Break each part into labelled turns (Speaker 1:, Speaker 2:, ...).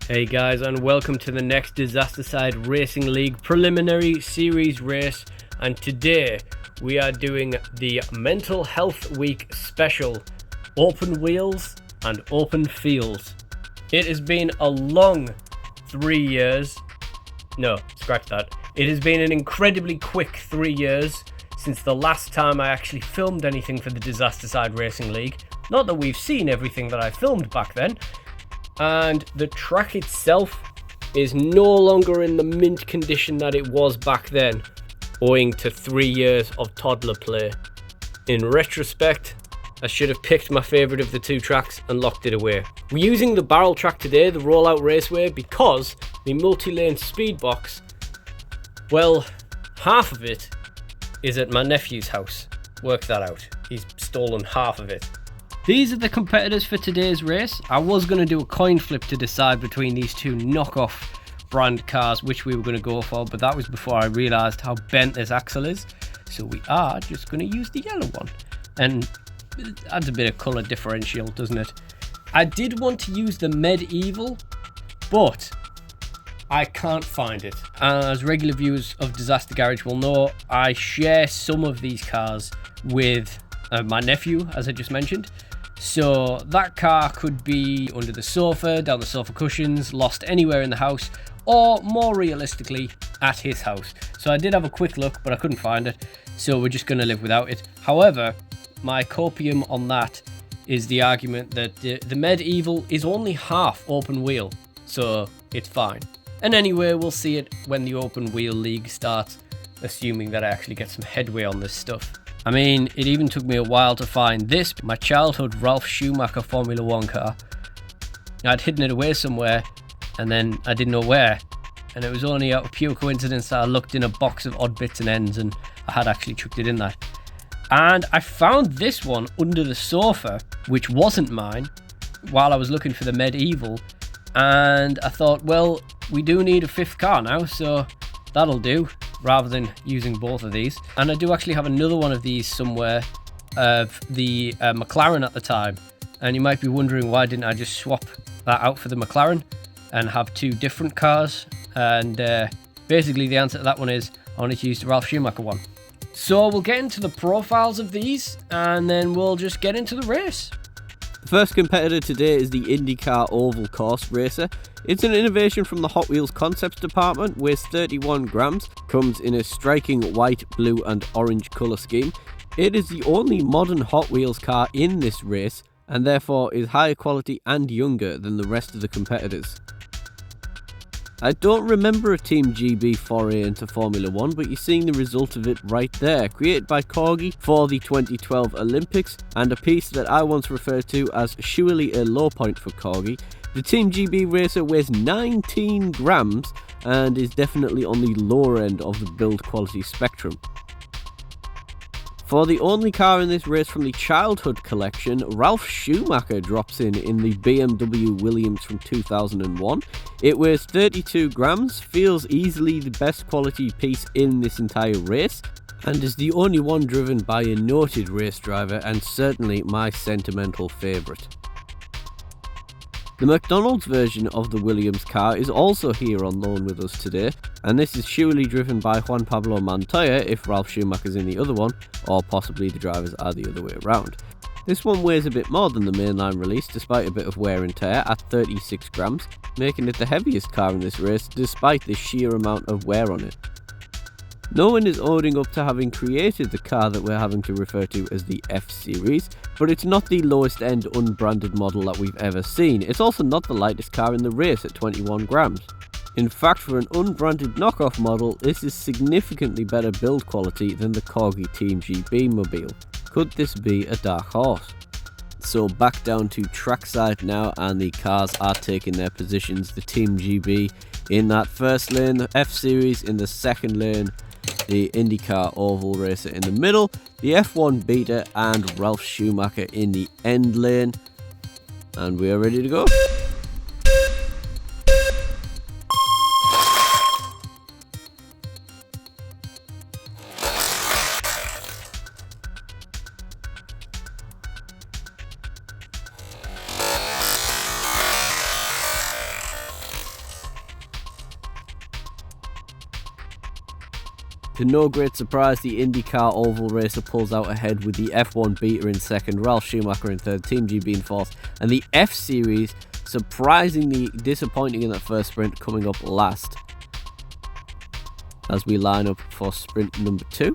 Speaker 1: Hey guys, and welcome to the next Disaster Side Racing League preliminary series race, and today we are doing the Mental Health Week special, Open Wheels and Open Fields. It has been a long 3 years. No, scratch that. It has been an incredibly quick 3 years since the last time I actually filmed anything for the Disaster Side Racing League. Not that we've seen everything that I filmed back then. And the track itself is no longer in the mint condition that it was back then, owing to 3 years of toddler play. In retrospect, I should have picked my favourite of the two tracks and locked it away. We're using the barrel track today, the Rollout Raceway, because the multi-lane speed box, well, half of it is at my nephew's house. Work that out. He's stolen half of it. These are the competitors for today's race. I was going to do a coin flip to decide between these two knockoff brand cars which we were going to go for, but that was before I realised how bent this axle is. So we are just going to use the yellow one. And it adds a bit of colour differential, doesn't it? I did want to use the Medieval, but I can't find it. As regular viewers of Disaster Garage will know, I share some of these cars with my nephew, as I just mentioned. So that car could be under the sofa, down the sofa cushions, lost anywhere in the house, or more realistically, at his house. So I did have a quick look, but I couldn't find it. So we're just going to live without it. However, my copium on that is the argument that the Medieval is only half open wheel. So it's fine. And anyway, we'll see it when the Open Wheel League starts, assuming that I actually get some headway on this stuff. I mean, it even took me a while to find this, my childhood Ralf Schumacher Formula 1 car. I'd hidden it away somewhere, and then I didn't know where. And it was only out of pure coincidence that I looked in a box of odd bits and ends, and I had actually chucked it in there. And I found this one under the sofa, which wasn't mine, while I was looking for the Medieval. And I thought, well, we do need a fifth car now, so that'll do, rather than using both of these. And I do actually have another one of these somewhere, of the McLaren at the time. And you might be wondering, why didn't I just swap that out for the McLaren and have two different cars? And basically the answer to that one is, I wanted to use the Ralf Schumacher one. So we'll get into the profiles of these, and then we'll just get into the race.
Speaker 2: The first competitor today is the IndyCar Oval Course Racer. It's an innovation from the Hot Wheels Concepts department, weighs 31 grams, comes in a striking white, blue and orange colour scheme. It is the only modern Hot Wheels car in this race, and therefore is higher quality and younger than the rest of the competitors. I don't remember a Team GB foray into Formula 1, but you're seeing the result of it right there. Created by Corgi for the 2012 Olympics, and a piece that I once referred to as surely a low point for Corgi. The Team GB racer weighs 19 grams and is definitely on the lower end of the build quality spectrum. For the only car in this race from the childhood collection, Ralf Schumacher drops in the BMW Williams from 2001. It weighs 32 grams, feels easily the best quality piece in this entire race, and is the only one driven by a noted race driver, and certainly my sentimental favourite. The McDonald's version of the Williams car is also here on loan with us today, and this is surely driven by Juan Pablo Montoya if Ralf Schumacher's in the other one, or possibly the drivers are the other way around. This one weighs a bit more than the mainline release despite a bit of wear and tear at 36 grams, making it the heaviest car in this race despite the sheer amount of wear on it. No one is owning up to having created the car that we're having to refer to as the F-Series, but it's not the lowest end unbranded model that we've ever seen. It's also not the lightest car in the race at 21 grams. In fact, for an unbranded knockoff model, this is significantly better build quality than the Corgi Team GB mobile. Could this be a dark horse? So back down to trackside now, and the cars are taking their positions. The Team GB in that first lane, the F-Series in the second lane, the IndyCar Oval Racer in the middle, the F1 Beta and Ralf Schumacher in the end lane. And we are ready to go. To no great surprise, the IndyCar oval racer pulls out ahead with the F1 beater in second, Ralf Schumacher in third, Team GB in fourth, and the F Series, surprisingly disappointing in that first sprint, coming up last. As we line up for sprint number 2.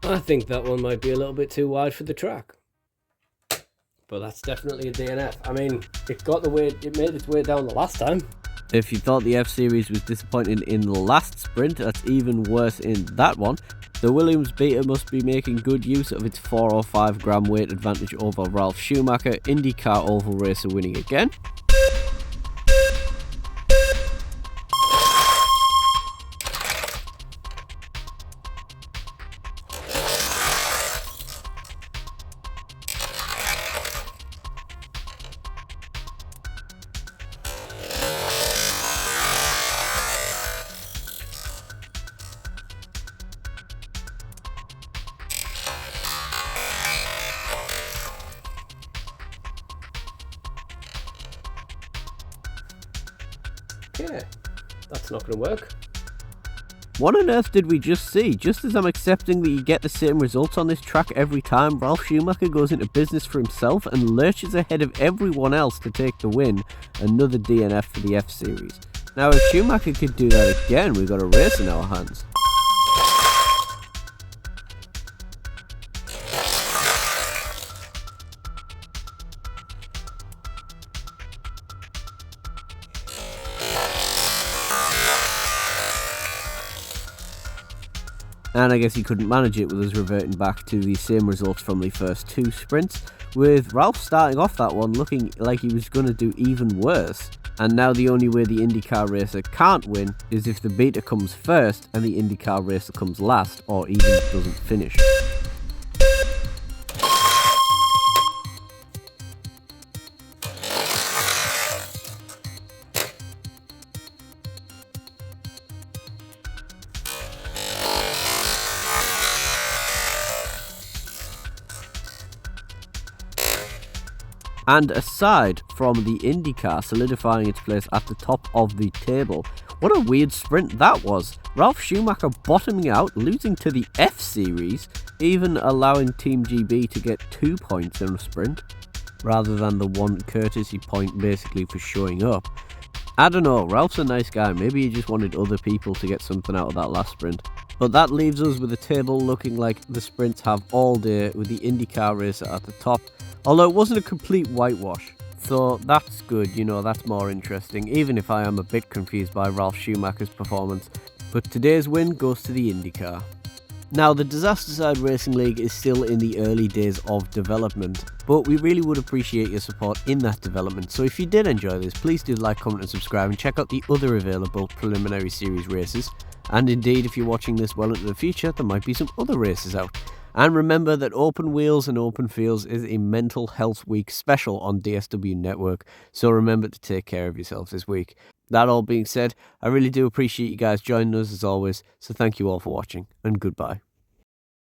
Speaker 1: I think that one might be a little bit too wide for the track. But that's definitely a DNF. I mean, it made its way down the last time.
Speaker 2: If you thought the F Series was disappointing in the last sprint, that's even worse in that one. The Williams beater must be making good use of its 4 or 5 gram weight advantage over Ralf Schumacher, IndyCar oval racer winning again.
Speaker 1: Okay, that's not going to work.
Speaker 2: What on earth did we just see? Just as I'm accepting that you get the same results on this track every time, Ralf Schumacher goes into business for himself and lurches ahead of everyone else to take the win. Another DNF for the F Series. Now if Schumacher could do that again, we've got a race in our hands. And I guess he couldn't manage it with us reverting back to the same results from the first 2 sprints, with Ralf starting off that one looking like he was going to do even worse. And now the only way the IndyCar racer can't win is if the beater comes first and the IndyCar racer comes last, or even doesn't finish. And aside from the IndyCar solidifying its place at the top of the table, what a weird sprint that was. Ralf Schumacher bottoming out, losing to the F Series, even allowing Team GB to get 2 points in a sprint, rather than the 1 courtesy point basically for showing up. I don't know, Ralph's a nice guy, maybe he just wanted other people to get something out of that last sprint. But that leaves us with a table looking like the sprints have all day, with the IndyCar racer at the top. Although it wasn't a complete whitewash, so that's good, that's more interesting, even if I am a bit confused by Ralf Schumacher's performance. But today's win goes to the IndyCar. Now, the Disaster Side Racing League is still in the early days of development, but we really would appreciate your support in that development, so if you did enjoy this, please do like, comment and subscribe, and check out the other available preliminary series races. And indeed, if you're watching this well into the future, there might be some other races out. And remember that Open Wheels and Open Fields is a Mental Health Week special on DSW Network, so remember to take care of yourself this week. That all being said, I really do appreciate you guys joining us as always, so thank you all for watching, and goodbye.